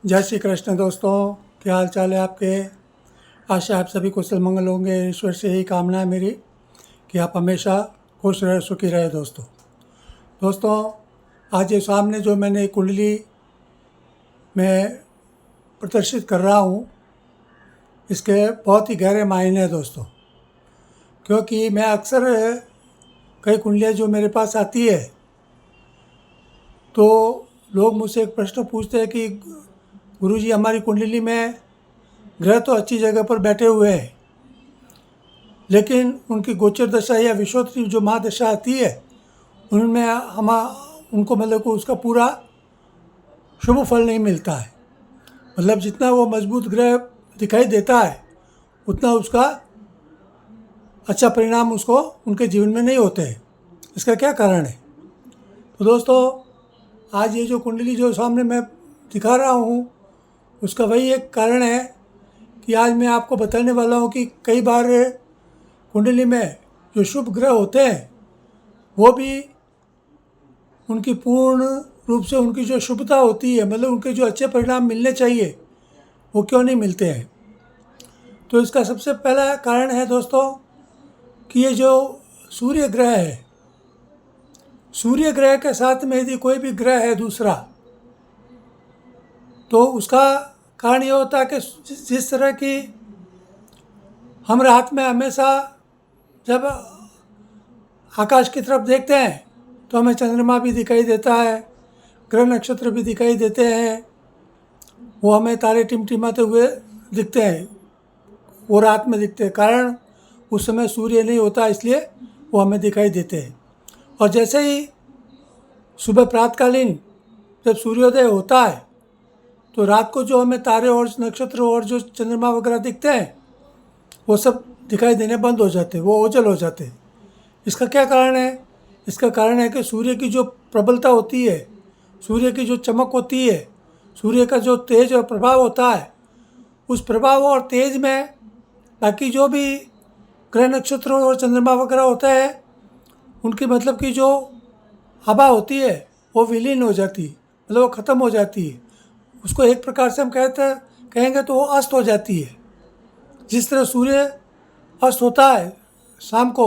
जय श्री कृष्ण दोस्तों, क्या हाल चाल है आपके। आशा आप सभी कुशल मंगल होंगे। ईश्वर से यही कामना है मेरी कि आप हमेशा खुश रहे, सुखी रहे। दोस्तों आज ये सामने जो मैंने कुंडली में प्रदर्शित कर रहा हूँ, इसके बहुत ही गहरे मायने हैं दोस्तों। क्योंकि मैं अक्सर कई कुंडलियाँ जो मेरे पास आती है तो लोग मुझसे एक प्रश्न पूछते हैं कि गुरुजी, हमारी कुंडली में ग्रह तो अच्छी जगह पर बैठे हुए हैं, लेकिन उनकी गोचर दशा या विषोत्तरी जो महादशा आती है उनमें उनको मतलब को उसका पूरा शुभ फल नहीं मिलता है। मतलब जितना वो मजबूत ग्रह दिखाई देता है उतना उसका अच्छा परिणाम उसको उनके जीवन में नहीं होते हैं। इसका क्या कारण है? तो दोस्तों आज ये जो कुंडली जो सामने मैं दिखा रहा हूँ उसका वही एक कारण है कि आज मैं आपको बताने वाला हूँ कि कई बार कुंडली में जो शुभ ग्रह होते हैं वो भी उनकी पूर्ण रूप से उनकी जो शुभता होती है, मतलब उनके जो अच्छे परिणाम मिलने चाहिए, वो क्यों नहीं मिलते हैं। तो इसका सबसे पहला कारण है दोस्तों कि ये जो सूर्य ग्रह है, सूर्य ग्रह के साथ में यदि कोई भी ग्रह है दूसरा, तो उसका कारण ये होता है कि जिस तरह की हम रात में हमेशा जब आकाश की तरफ देखते हैं तो हमें चंद्रमा भी दिखाई देता है, ग्रह नक्षत्र भी दिखाई देते हैं, वो हमें तारे टिमटिमाते हुए दिखते हैं, वो रात में दिखते हैं। कारण उस समय सूर्य नहीं होता, इसलिए वो हमें दिखाई देते हैं। और जैसे ही सुबह प्रातकालीन जब सूर्योदय होता है तो रात को जो हमें तारे और नक्षत्र और जो चंद्रमा वगैरह दिखते हैं वो सब दिखाई देने बंद हो जाते हैं, वो ओझल हो जाते हैं। इसका क्या कारण है? इसका कारण है कि सूर्य की जो प्रबलता होती है, सूर्य की जो चमक होती है, सूर्य का जो तेज और प्रभाव होता है, उस प्रभाव और तेज में बाकी जो भी ग्रह नक्षत्र और चंद्रमा वगैरह होता है उनकी मतलब की जो हवा होती है वो विलीन हो जाती है, मतलब वो ख़त्म हो जाती है। उसको एक प्रकार से हम कहेंगे तो वो अस्त हो जाती है। जिस तरह सूर्य अस्त होता है शाम को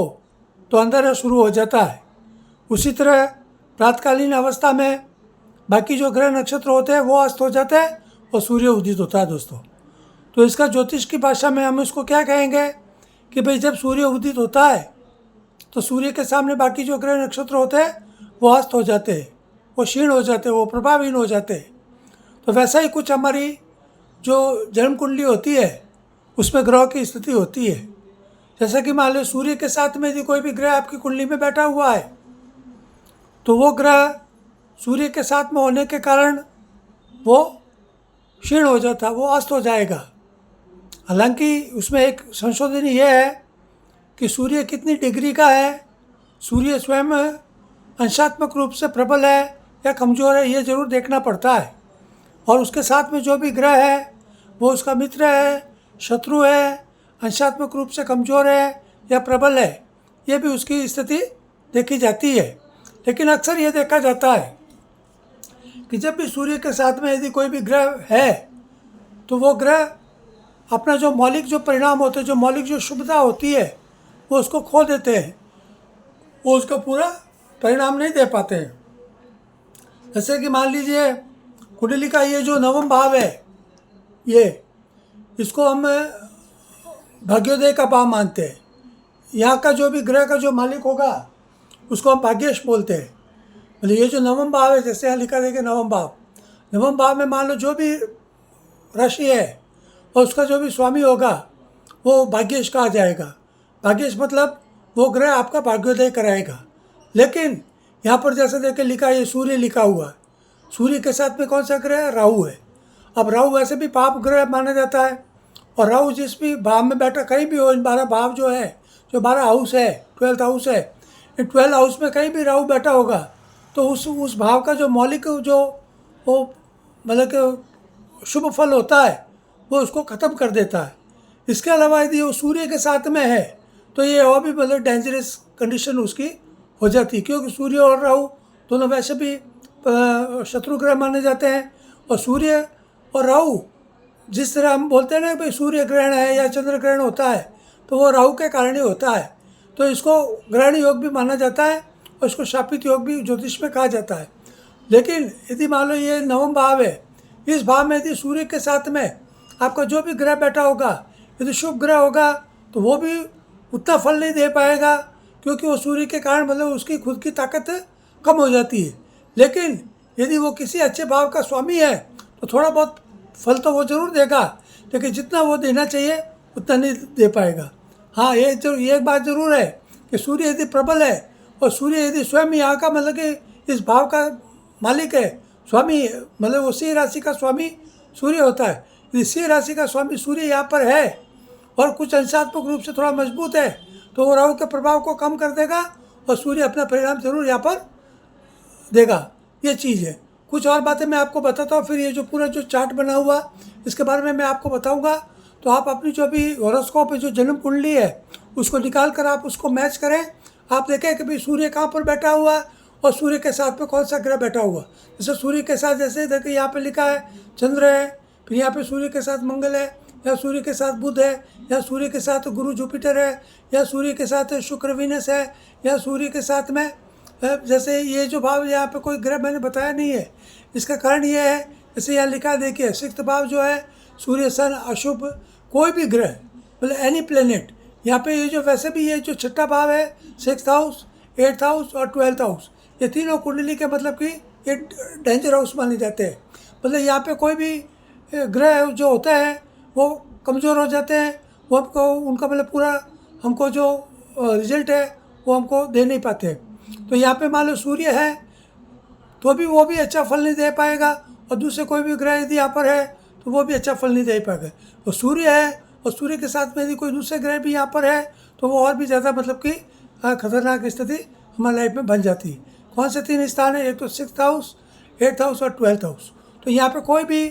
तो अंधेरा शुरू हो जाता है, उसी तरह प्रातकालीन अवस्था में बाकी जो ग्रह नक्षत्र होते हैं वो अस्त हो जाते हैं और सूर्य उदित होता है दोस्तों। तो इसका ज्योतिष की भाषा में हम इसको क्या कहेंगे कि भाई जब सूर्य उदित होता है तो सूर्य के सामने बाकी जो ग्रह नक्षत्र होते हैं वो अस्त हो जाते हैं, वो क्षीण हो जाते हैं, वो प्रभावहीन हो जाते हैं। तो वैसा ही कुछ हमारी जो जन्म कुंडली होती है उसमें ग्रह की स्थिति होती है। जैसा कि मान लो सूर्य के साथ में यदि कोई भी ग्रह आपकी कुंडली में बैठा हुआ है तो वो ग्रह सूर्य के साथ में होने के कारण वो क्षीण हो जाता, वो अस्त हो जाएगा। हालांकि उसमें एक संशोधन ये है कि सूर्य कितनी डिग्री का है, सूर्य स्वयं अंशात्मक रूप से प्रबल है या कमज़ोर है, ये ज़रूर देखना पड़ता है। और उसके साथ में जो भी ग्रह है वो उसका मित्र है, शत्रु है, अंशात्मक रूप से कमज़ोर है या प्रबल है, ये भी उसकी स्थिति देखी जाती है। लेकिन अक्सर ये देखा जाता है कि जब भी सूर्य के साथ में यदि कोई भी ग्रह है तो वो ग्रह अपना जो मौलिक जो परिणाम होते हैं, जो मौलिक जो शुभता होती है, वो उसको खो देते हैं, वो उसका पूरा परिणाम नहीं दे पाते हैं। जैसे कि मान लीजिए कुंडली का ये जो नवम भाव है, ये इसको हम भाग्योदय का भाव मानते हैं। यहाँ का जो भी ग्रह का जो मालिक होगा उसको हम भाग्येश बोलते हैं। मतलब ये जो नवम भाव है, जैसे यहाँ लिखा देगा नवम भाव में मान लो जो भी राशि है और उसका जो भी स्वामी होगा वो भाग्येश कहा जाएगा। भाग्येश मतलब वो ग्रह आपका भाग्योदय कराएगा। लेकिन यहाँ पर जैसे देखे लिखा है, ये सूर्य लिखा हुआ है, सूर्य के साथ में कौन सा ग्रह है? राहु है। अब राहु वैसे भी पाप ग्रह माना जाता है, और राहु जिस भी भाव में बैठा, कहीं भी हो, इन 12 भाव जो है, जो 12 हाउस है, 12th हाउस है, इन 12 हाउस में कहीं भी राहु बैठा होगा तो उस भाव का जो मौलिक जो वो मतलब कि शुभ फल होता है वो उसको ख़त्म कर देता है। इसके अलावा यदि वो सूर्य के साथ में है तो ये और भी मतलब डेंजरस कंडीशन उसकी हो जाती है, क्योंकि सूर्य और राहु दोनों वैसे भी शत्रु ग्रह माने जाते हैं। और सूर्य और राहु, जिस तरह हम बोलते हैं ना भाई सूर्य ग्रहण है या चंद्र ग्रहण होता है, तो वो राहु के कारण ही होता है। तो इसको ग्रहण योग भी माना जाता है और इसको शापित योग भी ज्योतिष में कहा जाता है। लेकिन यदि मान लो ये नवम भाव है, इस भाव में यदि सूर्य के साथ में आपका जो भी ग्रह बैठा होगा, यदि शुभ ग्रह होगा तो वो भी उतना फल नहीं दे पाएगा, क्योंकि वो सूर्य के कारण मतलब उसकी खुद की ताकत कम हो जाती है। लेकिन यदि वो किसी अच्छे भाव का स्वामी है तो थोड़ा बहुत फल तो वो जरूर देगा, लेकिन जितना वो देना चाहिए उतना नहीं दे पाएगा। हाँ, ये एक बात जरूर है कि सूर्य यदि प्रबल है और सूर्य यदि स्वयं यहाँ का मतलब कि इस भाव का मालिक है, स्वामी, मतलब वो सिंह राशि का स्वामी सूर्य होता है। यदि सिंह राशि का स्वामी सूर्य यहाँ पर है और कुछ अंशात्मक रूप से थोड़ा मजबूत है, तो वो राहु के प्रभाव को कम कर देगा और सूर्य अपना परिणाम जरूर यहाँ पर देगा। ये चीज़ है। कुछ और बातें मैं आपको बताता हूँ, फिर ये जो पूरा जो चार्ट बना हुआ इसके बारे में मैं आपको बताऊँगा। तो आप अपनी जो भी हॉरोस्कोप है, जो जन्म कुंडली है, उसको निकाल कर आप उसको मैच करें। आप देखें कि भाई सूर्य कहाँ पर बैठा हुआ और सूर्य के साथ में कौन सा ग्रह बैठा हुआ। जैसे सूर्य के साथ, जैसे देखिए यहाँ पे लिखा है चंद्र है, फिर यहाँ पे सूर्य के साथ मंगल है, या सूर्य के साथ बुध है, या सूर्य के साथ गुरु जुपिटर है, या सूर्य के साथ शुक्र वीनस है, या सूर्य के साथ में जैसे ये जो भाव यहाँ पे कोई ग्रह मैंने बताया नहीं है। इसका कारण ये है, जैसे यहाँ लिखा देखिए सिक्स्थ भाव जो है सूर्य सन अशुभ, कोई भी ग्रह मतलब एनी प्लेनेट यहाँ पे, ये जो वैसे भी ये जो छठा भाव है, सिक्स्थ हाउस, एट्थ हाउस और 12th हाउस, ये तीनों कुंडली के मतलब कि ये डेंजर हाउस माने जाते हैं। मतलब यहाँ पे कोई भी ग्रह जो होता है वो कमज़ोर हो जाते हैं, वो हमको उनका मतलब पूरा हमको जो रिजल्ट है वो हमको दे नहीं पाते। तो यहाँ पे मान लो सूर्य है तो भी वो भी अच्छा फल नहीं दे पाएगा, और दूसरे कोई भी ग्रह यदि यहाँ पर है तो वो भी अच्छा फल नहीं दे पाएगा। तो सूर्य है और सूर्य के साथ में यदि कोई दूसरे ग्रह भी यहाँ पर है तो वो और भी ज़्यादा मतलब कि खतरनाक स्थिति हमारी लाइफ में बन जाती है। कौन से तीन स्थान है? एक तो सिक्स्थ हाउस, एट्थ हाउस और 12th हाउस। तो यहाँ पे कोई भी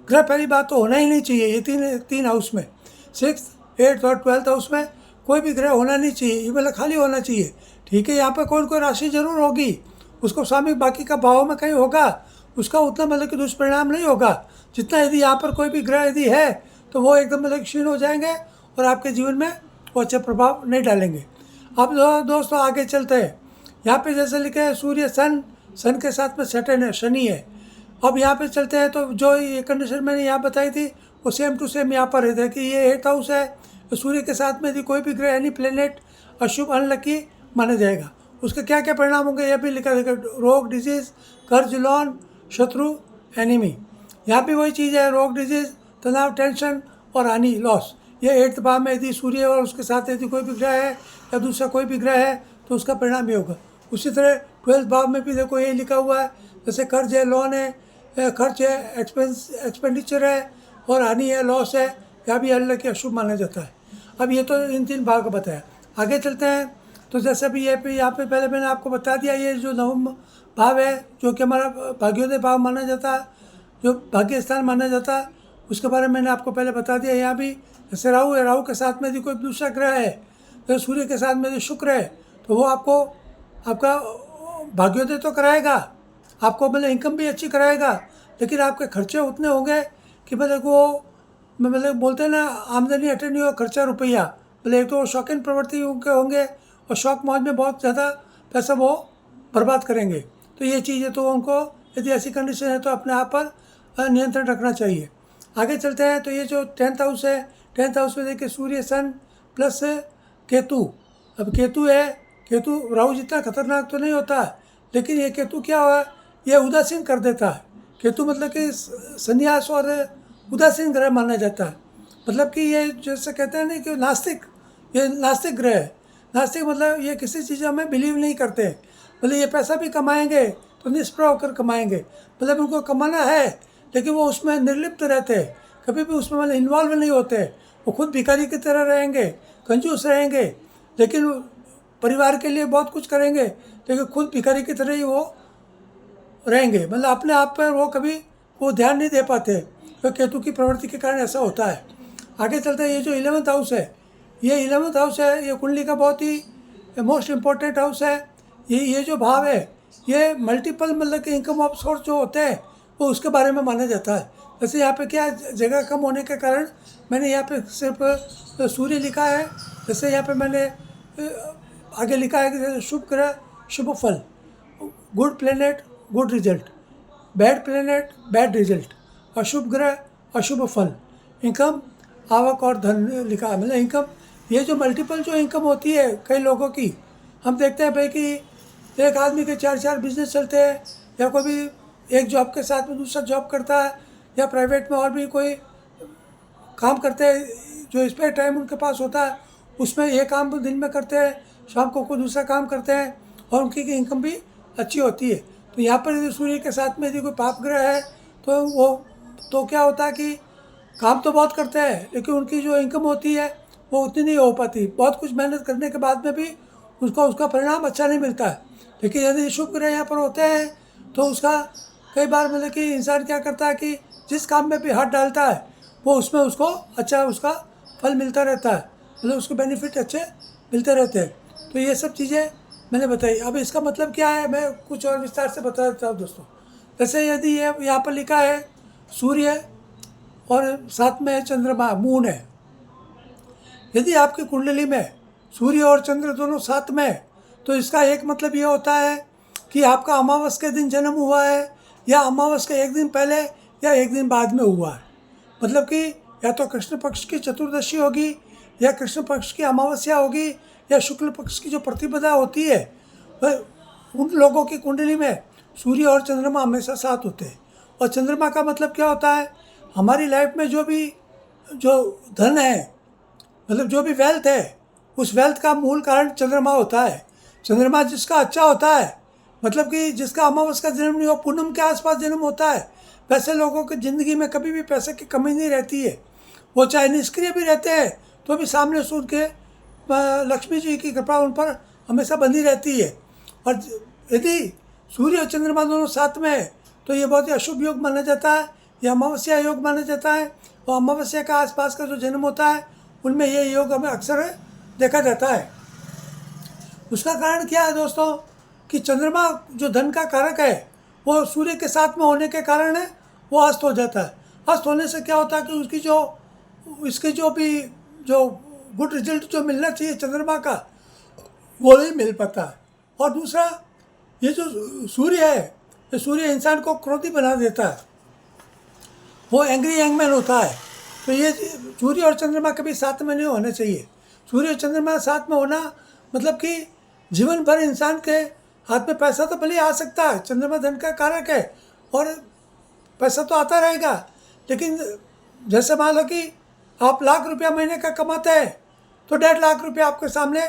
ग्रह, पहली बात तो होना ही नहीं चाहिए। ये तीन हाउस में, सिक्स्थ, एट्थ और 12th हाउस में कोई भी ग्रह होना नहीं चाहिए, ये मतलब खाली होना चाहिए। ठीक है, यहाँ पर कोई कोई राशि जरूर होगी, उसको स्वामी बाकी का भाव में कहीं होगा, उसका उतना मतलब कि दुष्परिणाम नहीं होगा जितना यदि यहाँ पर कोई भी ग्रह यदि है तो वो एकदम मतलब क्षीण हो जाएंगे और आपके जीवन में वो अच्छा प्रभाव नहीं डालेंगे। अब दोस्तों आगे चलते हैं। यहाँ पे जैसे लिखे है सूर्य सन के साथ में सैटर्न है, शनि है। अब यहाँ पे चलते हैं तो जो ये कंडीशन मैंने यहाँ बताई थी वो सेम टू सेम यहाँ पर रहता है कि ये एट्थ हाउस है, तो सूर्य के साथ में यदि कोई भी ग्रह एनी प्लेनेट अशुभ अनलकी माना जाएगा। उसके क्या क्या परिणाम होंगे यह भी लिखा रहेगा, रोग, डिजीज, कर्ज, लोन, शत्रु, एनिमी। यहाँ भी वही चीज़ है, रोग, डिजीज, तनाव, टेंशन और हानि, लॉस। ये एट्थ भाव में यदि सूर्य और उसके साथ यदि कोई भी ग्रह है या दूसरा कोई भी ग्रह है तो उसका परिणाम ये होगा। उसी तरह 12th भाव में भी देखो ये लिखा हुआ है, जैसे कर्ज है, लोन है, खर्च है, एक्सपेंडिचर है और हानि है, लॉस है, यहाँ भी अल्लाह की अशुभ माना जाता है। अब ये तो इन तीन भाव का बताया। आगे चलते हैं तो जैसे अभी ये पे यहाँ पे पहले मैंने आपको बता दिया, ये जो नवम भाव है जो कि हमारा भाग्योदय भाव माना जाता है, जो भाग्य स्थान माना जाता है, उसके बारे में मैंने आपको पहले बता दिया। यहाँ भी जैसे राहु है, राहु के साथ में यदि कोई दूसरा ग्रह है, तो सूर्य के साथ में यदि शुक्र है तो वो आपको आपका भाग्योदय तो कराएगा, आपको मतलब इनकम भी अच्छी कराएगा, लेकिन आपके खर्चे उतने होंगे कि मतलब वो मतलब बोलते हैं ना, आमदनी अटनी और खर्चा रुपया। मतलब एक तो शौकीन प्रवृत्ति उनके होंगे और शौक मौज में बहुत ज़्यादा पैसा वो बर्बाद करेंगे। तो ये चीज़ें तो उनको यदि ऐसी कंडीशन है तो अपने आप पर नियंत्रण रखना चाहिए। आगे चलते हैं तो ये जो 10th हाउस है, 10th हाउस में देखिए सूर्य सन प्लस केतु। अब केतु है, केतु राहु जितना खतरनाक तो नहीं होता, लेकिन ये केतु क्या हुआ, ये उदासीन कर देता है। केतु मतलब कि संन्यास और उदासीन ग्रह माना जाता है। मतलब कि ये जैसे कहते हैं ना कि नास्तिक, ये नास्तिक ग्रह है। नास्तिक मतलब ये किसी चीज़ में बिलीव नहीं करते, मतलब ये पैसा भी कमाएंगे तो निष्प्रभ होकर कमाएंगे, मतलब उनको कमाना है लेकिन वो उसमें निर्लिप्त रहते हैं, कभी भी उसमें मतलब इन्वॉल्व नहीं होते। वो खुद भिखारी की तरह रहेंगे, कंजूस रहेंगे, लेकिन परिवार के लिए बहुत कुछ करेंगे, लेकिन खुद भिखारी की तरह ही वो रहेंगे। मतलब अपने आप पर वो कभी वो ध्यान नहीं दे पाते, तो केतु की प्रवृत्ति के कारण ऐसा होता है। आगे चलते हैं, ये जो 11th हाउस है, ये 11th हाउस है, ये कुंडली का बहुत ही मोस्ट इम्पोर्टेंट हाउस है। ये जो भाव है ये मल्टीपल मतलब कि इनकम ऑफ सोर्स जो होते हैं वो उसके बारे में माना जाता है। वैसे यहाँ पे क्या है, जगह कम होने के कारण मैंने यहाँ पे सिर्फ सूर्य लिखा है। जैसे यहाँ पे मैंने आगे लिखा है कि जैसे शुभ ग्रह शुभ फल, good planet good result, bad planet bad result, अशुभ ग्रह अशुभ फल, इनकम आवक और धन लिखा है। मतलब इनकम, ये जो मल्टीपल जो इनकम होती है कई लोगों की, हम देखते हैं भाई कि एक आदमी के 4 बिजनेस चलते हैं, या कोई भी एक जॉब के साथ में दूसरा जॉब करता है, या प्राइवेट में और भी कोई काम करते हैं, जो स्पेयर टाइम उनके पास होता है उसमें ये काम दिन में करते हैं, शाम को कोई दूसरा काम करते हैं, और उनकी इनकम भी अच्छी होती है। तो यहाँ पर यदि सूर्य के साथ में यदि कोई पाप ग्रह है तो वो तो क्या होता है कि काम तो बहुत करते हैं, लेकिन उनकी जो इनकम होती है वो उतनी नहीं हो पाती। बहुत कुछ मेहनत करने के बाद में भी उसका परिणाम अच्छा नहीं मिलता है। लेकिन यदि शुभ ग्रह यहाँ पर होते हैं तो उसका कई बार मतलब कि इंसान क्या करता है कि जिस काम में भी हाथ डालता है वो उसमें उसको अच्छा उसका फल मिलता रहता है, मतलब उसके बेनिफिट अच्छे मिलते रहते हैं। तो ये सब चीज़ें मैंने बताई। अब इसका मतलब क्या है, मैं कुछ और विस्तार से बता देता हूँ दोस्तों। जैसे यदि ये यहाँ पर लिखा है सूर्य और साथ में चंद्रमा मून है, यदि आपकी कुंडली में सूर्य और चंद्र दोनों साथ में है तो इसका एक मतलब ये होता है कि आपका अमावस के दिन जन्म हुआ है, या अमावस के एक दिन पहले या एक दिन बाद में हुआ है। मतलब कि या तो कृष्ण पक्ष की चतुर्दशी होगी, या कृष्ण पक्ष की अमावस्या होगी, या शुक्ल पक्ष की जो प्रतिपदा होती है, वह उन लोगों की कुंडली में सूर्य और चंद्रमा हमेशा साथ होते हैं। और चंद्रमा का मतलब क्या होता है, हमारी लाइफ में जो धन है, मतलब जो भी वेल्थ है, उस वेल्थ का मूल कारण चंद्रमा होता है। चंद्रमा जिसका अच्छा होता है, मतलब कि जिसका अमावस का जन्म नहीं हो, पूनम के आसपास जन्म होता है, वैसे लोगों की ज़िंदगी में कभी भी पैसे की कमी नहीं रहती है। वो चाहे निष्क्रिय भी रहते हैं तो भी सामने सूर्य के लक्ष्मी जी की कृपा उन पर हमेशा बंधी रहती है। और यदि सूर्य और चंद्रमा दोनों साथ में है तो ये बहुत ही अशुभ योग माना जाता है, यह अमावस्या योग माना जाता है। और अमावस्या का आसपास का जो जन्म होता है उनमें ये योग हमें अक्सर देखा जाता है। उसका कारण क्या है दोस्तों, कि चंद्रमा जो धन का कारक है वो सूर्य के साथ में होने के कारण है वो अस्त हो जाता है। अस्त होने से क्या होता है कि इसकी जो गुड रिजल्ट जो मिलना चाहिए चंद्रमा का, वो नहीं मिल पाता है। और दूसरा, ये जो सूर्य है, ये सूर्य इंसान को क्रोधी बना देता है, वो एंग्री यंगमैन होता है। तो ये सूर्य और चंद्रमा कभी साथ में नहीं होने चाहिए। सूर्य और चंद्रमा साथ में होना मतलब कि जीवन भर इंसान के हाथ में पैसा तो भले आ सकता है, चंद्रमा धन का कारक है और पैसा तो आता रहेगा, लेकिन जैसे मान लो कि आप ₹1,00,000 महीने का कमाते हैं तो ₹1.5 लाख आपके सामने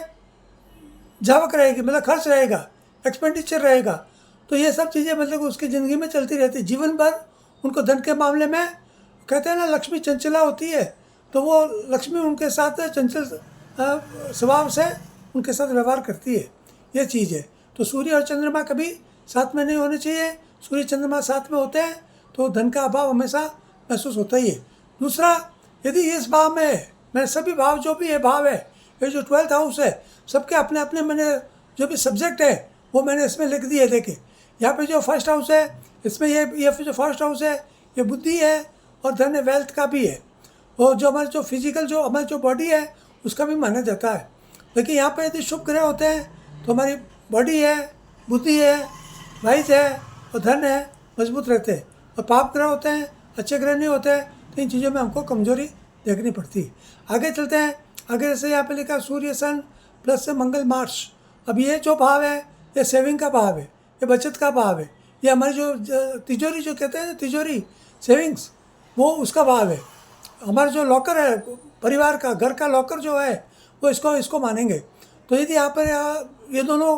जावक रहेगी, मतलब खर्च रहेगा, एक्सपेंडिचर रहेगा। तो ये सब चीज़ें मतलब उसकी ज़िंदगी में चलती रहती, जीवन भर उनको धन के मामले में कहते हैं ना, लक्ष्मी चंचला होती है, तो वो लक्ष्मी उनके साथ चंचल स्वभाव से उनके साथ व्यवहार करती है, ये चीज़ है। तो सूर्य और चंद्रमा कभी साथ में नहीं होने चाहिए। सूर्य चंद्रमा साथ में होते हैं तो धन का अभाव हमेशा महसूस होता ही है। दूसरा, यदि इस भाव में मैं सभी भाव जो भी ये भाव है, ये जो 12th हाउस है, सबके अपने अपने मैंने जो भी सब्जेक्ट है वो मैंने इसमें लिख दिए। देखिए यहाँ पे जो फर्स्ट हाउस है, इसमें ये जो फर्स्ट हाउस है ये बुद्धि है और धन है, वेल्थ का भी है। और जो हमारे जो फिजिकल जो हमारी जो बॉडी है उसका भी माना जाता है। लेकिन यहाँ पे यदि शुभ ग्रह होते हैं तो हमारी बॉडी है, बुद्धि है, वाइज है और धन है, मजबूत रहते हैं। और पाप ग्रह होते हैं, अच्छे ग्रह नहीं होते हैं, तो इन चीज़ों में हमको कमजोरी देखनी पड़ती है। आगे चलते हैं। आगे जैसे यहाँ पे लिखा सूर्य सन प्लस से मंगल मार्च। अब ये जो भाव है ये सेविंग का भाव है, ये बचत का भाव है, ये हमारी जो तिजोरी जो कहते हैं तिजोरी सेविंग्स, वो उसका भाव है। हमारा जो लॉकर है परिवार का, घर का लॉकर जो है वो इसको मानेंगे। तो यदि यहाँ पर ये दोनों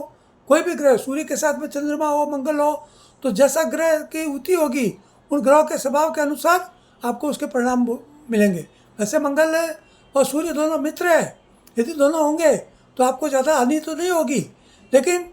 कोई भी ग्रह सूर्य के साथ में चंद्रमा हो, मंगल हो, तो जैसा ग्रह की युति होगी उन ग्रहों के स्वभाव के अनुसार आपको उसके परिणाम मिलेंगे। वैसे मंगल और सूर्य दोनों मित्र है, यदि दोनों होंगे तो आपको ज़्यादा हानि तो नहीं होगी। लेकिन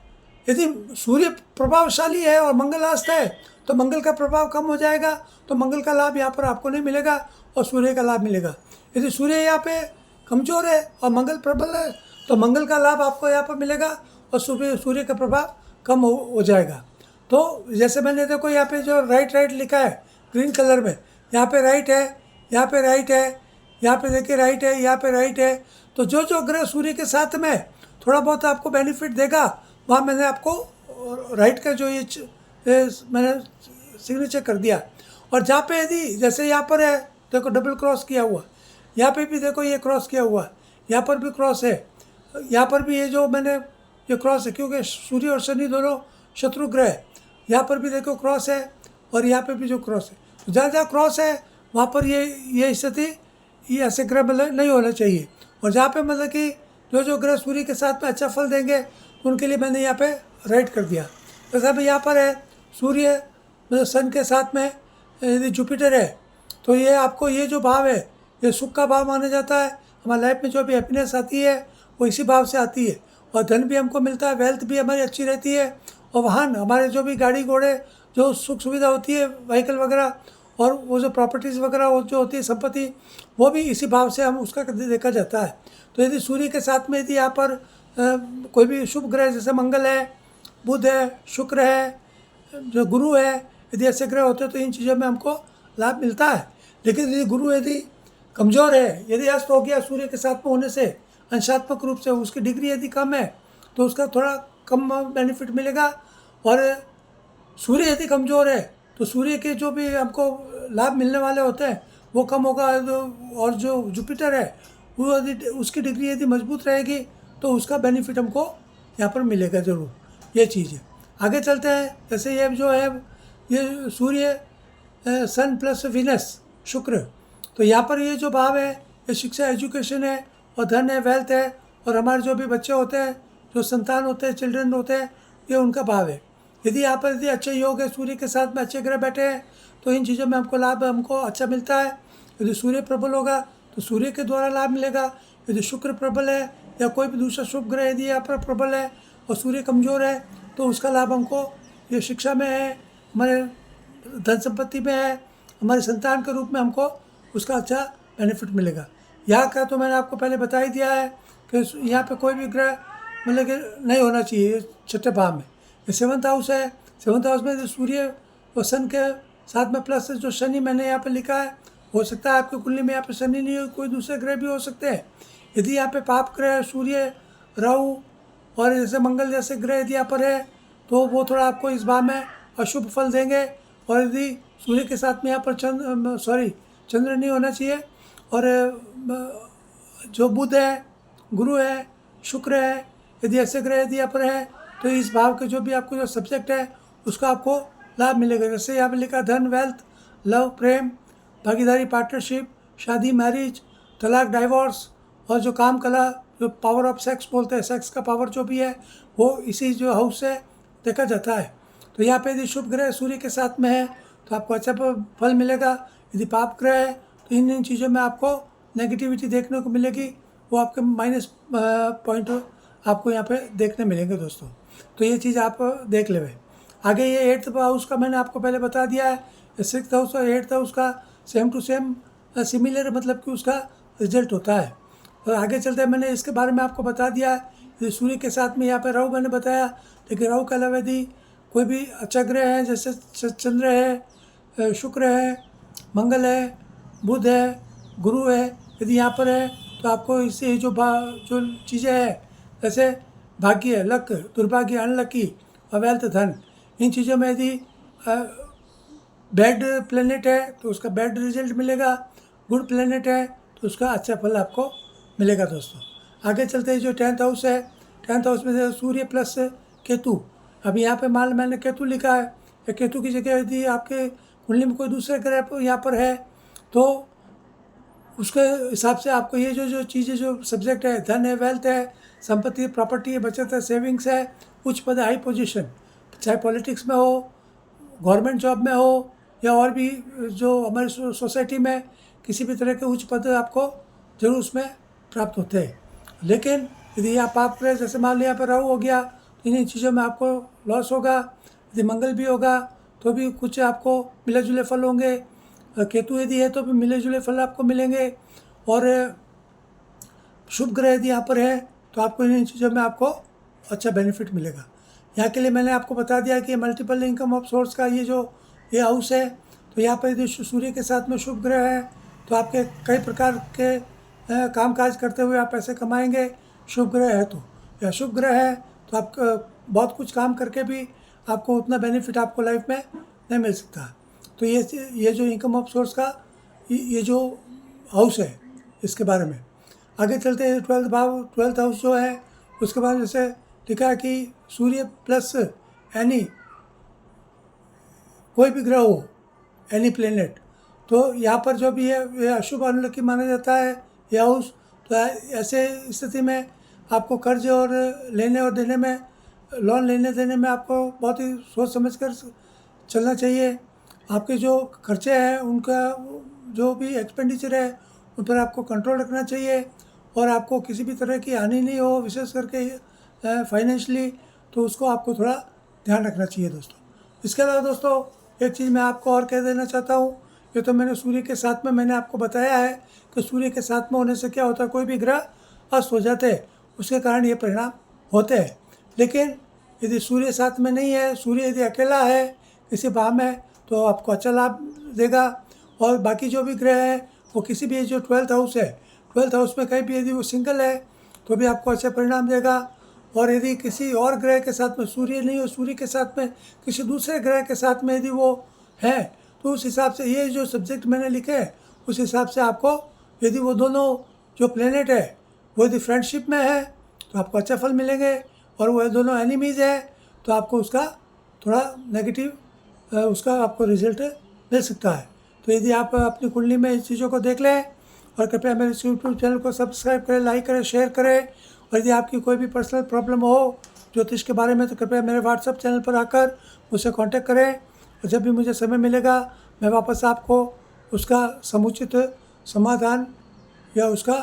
यदि सूर्य प्रभावशाली है और मंगल अस्त है तो मंगल का प्रभाव कम हो जाएगा, तो मंगल का लाभ यहाँ पर आपको नहीं मिलेगा और सूर्य का लाभ मिलेगा। यदि सूर्य यहाँ पे कमज़ोर है और मंगल प्रबल है तो मंगल का लाभ आपको यहाँ पर मिलेगा और सूर्य का प्रभाव कम हो जाएगा। तो जैसे मैंने देखो यहाँ पे जो राइट लिखा है ग्रीन कलर में, यहाँ पे राइट है, यहाँ पे राइट है, यहाँ पे देखिए राइट है, यहाँ पे राइट है। तो जो जो ग्रह सूर्य के साथ में थोड़ा बहुत आपको बेनिफिट देगा, वहाँ मैंने आपको राइट का जो मैंने सिग्नेचर कर दिया। और जहाँ पे यदि जैसे यहाँ पर है, देखो डबल क्रॉस किया हुआ, यहाँ पे भी देखो ये क्रॉस किया हुआ, यहाँ पर भी क्रॉस है, यहाँ पर भी ये जो मैंने ये क्रॉस है, क्योंकि सूर्य और शनि दोनों शत्रु ग्रह है। यहाँ पर भी देखो क्रॉस है और यहाँ पे भी जो क्रॉस है, तो जहाँ जहाँ क्रॉस है वहाँ पर ये स्थिति, ये ऐसे ग्रह मतलब नहीं होना चाहिए। और जहाँ पे मतलब कि जो जो ग्रह सूर्य के साथ में अच्छा फल देंगे, तो उनके लिए मैंने यहाँ पे राइट कर दिया। जैसे अभी यहाँ पर है सूर्य मतलब सन के साथ में यदि जुपिटर है, तो ये आपको ये जो भाव है ये सुख का भाव माना जाता है। हमारी लाइफ में जो भी हैप्पीनेस आती है वो इसी भाव से आती है, और धन भी हमको मिलता है, वेल्थ भी हमारी अच्छी रहती है, और वाहन हमारे जो भी गाड़ी घोड़े जो सुख सुविधा होती है, व्हीकल वगैरह, और वो जो प्रॉपर्टीज़ वगैरह वो जो होती है संपत्ति, वो भी इसी भाव से हम उसका देखा जाता है। तो यदि सूर्य के साथ में यदि यहाँ पर कोई भी शुभ ग्रह जैसे मंगल है, बुध है, शुक्र है, जो गुरु है, यदि ऐसे ग्रह होते हैं तो इन चीज़ों में हमको लाभ मिलता है। लेकिन यदि गुरु यदि कमज़ोर है, यदि अस्त हो गया सूर्य के साथ में होने से अंशात्मक रूप से, उसकी डिग्री यदि कम है तो उसका थोड़ा कम बेनिफिट मिलेगा। और सूर्य यदि कमज़ोर है तो सूर्य के जो भी हमको लाभ मिलने वाले होते हैं वो कम होगा। और जो जुपिटर है वो यदि उसकी डिग्री यदि मजबूत रहेगी तो उसका बेनिफिट हमको यहाँ पर मिलेगा ज़रूर। ये चीज़ है। आगे चलते हैं। जैसे ये जो है ये सूर्य सन प्लस वीनस शुक्र, तो यहाँ पर ये जो भाव है ये शिक्षा एजुकेशन है, और धन है, वेल्थ है, और हमारे जो भी बच्चे होते हैं, जो संतान होते हैं, चिल्ड्रन होते हैं, ये उनका भाव है। यदि यहाँ पर यदि अच्छे योग है, सूर्य के साथ में अच्छे ग्रह बैठे हैं, तो इन चीज़ों में हमको लाभ हमको अच्छा मिलता है। यदि सूर्य प्रबल होगा तो सूर्य के द्वारा लाभ मिलेगा। यदि शुक्र प्रबल है या कोई भी दूसरा शुभ ग्रह यदि यहाँ पर प्रबल है और सूर्य कमज़ोर है तो उसका लाभ हमको ये शिक्षा में है, हमारे धन संपत्ति में है, हमारे संतान के रूप में हमको उसका अच्छा बेनिफिट मिलेगा। यहाँ का तो मैंने आपको पहले बता ही दिया है कि यहाँ पे कोई भी ग्रह मतलब कि नहीं होना चाहिए छठे भाव में। ये सेवन्थ हाउस है, सेवन्थ हाउस में सूर्य और सन के साथ में प्लस जो शनि मैंने यहाँ पे लिखा है, हो सकता है आपकी कुंडली में यहाँ पे शनि नहीं हो, कोई दूसरे ग्रह भी हो सकते हैं। यदि यहाँ पे पाप ग्रह सूर्य, राहु और जैसे मंगल जैसे ग्रह यदि यहाँ पर है तो वो थोड़ा आपको इस भाव में अशुभ फल देंगे। और यदि सूर्य के साथ में यहाँ पर चंद्र नहीं होना चाहिए, और जो बुध है, गुरु है, शुक्र है, यदि ऐसे ग्रह यदि यहाँ पर है तो इस भाव के जो भी आपको जो सब्जेक्ट है उसका आपको लाभ मिलेगा। जैसे यहाँ पर लिखा धन, वेल्थ, लव, प्रेम, भागीदारी, पार्टनरशिप, शादी, मैरिज, तलाक, डाइवोर्स, और जो काम कला, जो पावर ऑफ सेक्स बोलते हैं, सेक्स का पावर जो भी है वो इसी जो हाउस से देखा जाता है। तो यहाँ पे यदि शुभ ग्रह सूर्य के साथ में है तो आपको अच्छा फल मिलेगा। यदि पाप ग्रह है तो इन चीज़ों में आपको नेगेटिविटी देखने को मिलेगी, वो आपके माइनस पॉइंट आपको यहाँ पे देखने मिलेंगे दोस्तों। तो ये चीज़ आप देख लेवे। आगे ये 8th हाउस का मैंने आपको पहले बता दिया है। 6th हाउस और 8th हाउस का सेम टू सेम सिमिलर मतलब कि उसका रिजल्ट होता है। और आगे चलते हैं, मैंने इसके बारे में आपको बता दिया है। सूर्य के साथ में यहाँ पे राहु मैंने बताया, लेकिन राहु के अलावा यदि कोई भी अच्छा ग्रह है जैसे चंद्र है, शुक्र है, मंगल है, बुध है, गुरु है, यदि यहाँ पर है तो आपको इससे जो चीज़ें हैं जैसे भाग्य, लक, दुर्भाग्य, अनलकी और वेल्थ, धन, इन चीज़ों में यदि बैड प्लेनेट है तो उसका बैड रिजल्ट मिलेगा, गुड प्लेनेट है तो उसका अच्छा फल आपको मिलेगा दोस्तों। आगे चलते हैं। जो 10th हाउस है, 10th हाउस में सूर्य प्लस केतु। अभी यहाँ पे मान मैंने केतु लिखा है, या केतु की जगह यदि आपके कुंडली में कोई दूसरे ग्रह यहाँ पर है तो उसके हिसाब से आपको ये जो चीज़ें जो सब्जेक्ट है, धन है, वेल्थ है, संपत्ति, प्रॉपर्टी है, बचत है, सेविंग्स है, उच्च पद, हाई पोजीशन, चाहे पॉलिटिक्स में हो, गवर्नमेंट जॉब में हो, या और भी जो हमारी सोसाइटी में किसी भी तरह के उच्च पद आपको जरूर उसमें प्राप्त होते हैं। लेकिन यदि यहाँ पाप ग्रह जैसे मान लिया यहाँ पर राहु हो गया तो इन चीज़ों में आपको लॉस होगा। यदि मंगल भी होगा तो भी कुछ आपको मिले जुले फल होंगे, केतु यदि है तो भी मिले जुले फल आपको मिलेंगे, और शुभ ग्रह यदि यहाँ पर है तो आपको इन चीज़ों में आपको अच्छा बेनिफिट मिलेगा। यहाँ के लिए मैंने आपको बता दिया कि मल्टीपल इनकम ऑफ सोर्स का ये हाउस है, तो तो यहाँ पर यदि सूर्य के साथ में शुभ ग्रह है तो आपके कई प्रकार के कामकाज करते हुए आप पैसे कमाएंगे, शुभ ग्रह है तो। या शुभ ग्रह है तो आप बहुत कुछ काम करके भी आपको उतना बेनिफिट आपको लाइफ में नहीं मिल सकता। तो ये जो इनकम ऑफ सोर्स का ये जो हाउस है इसके बारे में आगे चलते हैं। 12th हाउस जो है उसके बाद जैसे लिखा है कि सूर्य प्लस एनी कोई भी ग्रह हो, एनी प्लेनेट, तो यहाँ पर जो भी है ये अशुभ अनलकी माना जाता है ये हाउस। तो ऐसे स्थिति में आपको कर्ज और लेने और देने में, लोन लेने देने में आपको बहुत ही सोच समझ कर चलना चाहिए। आपके जो खर्चे हैं उनका जो भी एक्सपेंडिचर है उन पर आपको कंट्रोल रखना चाहिए और आपको किसी भी तरह की हानि नहीं हो, विशेष करके फाइनेंशियली, तो उसको आपको थोड़ा ध्यान रखना चाहिए दोस्तों। इसके अलावा दोस्तों एक चीज़ मैं आपको और कह देना चाहता हूँ, ये तो मैंने सूर्य के साथ में मैंने आपको बताया है कि सूर्य के साथ में होने से क्या होता है, कोई भी ग्रह अस्त हो जाते हैं, उसके कारण ये परिणाम होते हैं। लेकिन यदि सूर्य साथ में नहीं है, सूर्य यदि अकेला है किसी भाव में, तो आपको अच्छा लाभ देगा। और बाकी जो भी ग्रह है वो किसी भी जो 12th हाउस है, 12th हाउस में कहीं भी यदि वो सिंगल है तो भी आपको अच्छा परिणाम देगा। और यदि किसी और ग्रह के साथ में सूर्य नहीं हो, सूर्य के साथ में किसी दूसरे ग्रह के साथ में यदि वो है, तो उस हिसाब से ये जो सब्जेक्ट मैंने लिखे हैं उस हिसाब से आपको यदि वो दोनों जो प्लेनेट है वो यदि फ्रेंडशिप में है तो आपको अच्छा फल मिलेंगे, और वो दोनों एनिमीज़ है तो आपको उसका थोड़ा नेगेटिव उसका आपको रिजल्ट मिल सकता है। तो यदि आप अपनी कुंडली में इस चीज़ों को देख लें, और कृपया मेरे यूट्यूब चैनल को सब्सक्राइब करें, लाइक करें, शेयर करें। और यदि आपकी कोई भी पर्सनल प्रॉब्लम हो ज्योतिष के बारे में तो कृपया मेरे व्हाट्सएप चैनल पर आकर मुझसे कांटेक्ट करें, और जब भी मुझे समय मिलेगा मैं वापस आपको उसका समुचित समाधान या उसका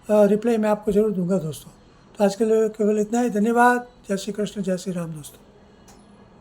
रिप्लाई मैं आपको ज़रूर दूंगा दोस्तों। तो आज के लिए केवल इतना ही। धन्यवाद। जय श्री कृष्ण, जय श्री राम दोस्तों।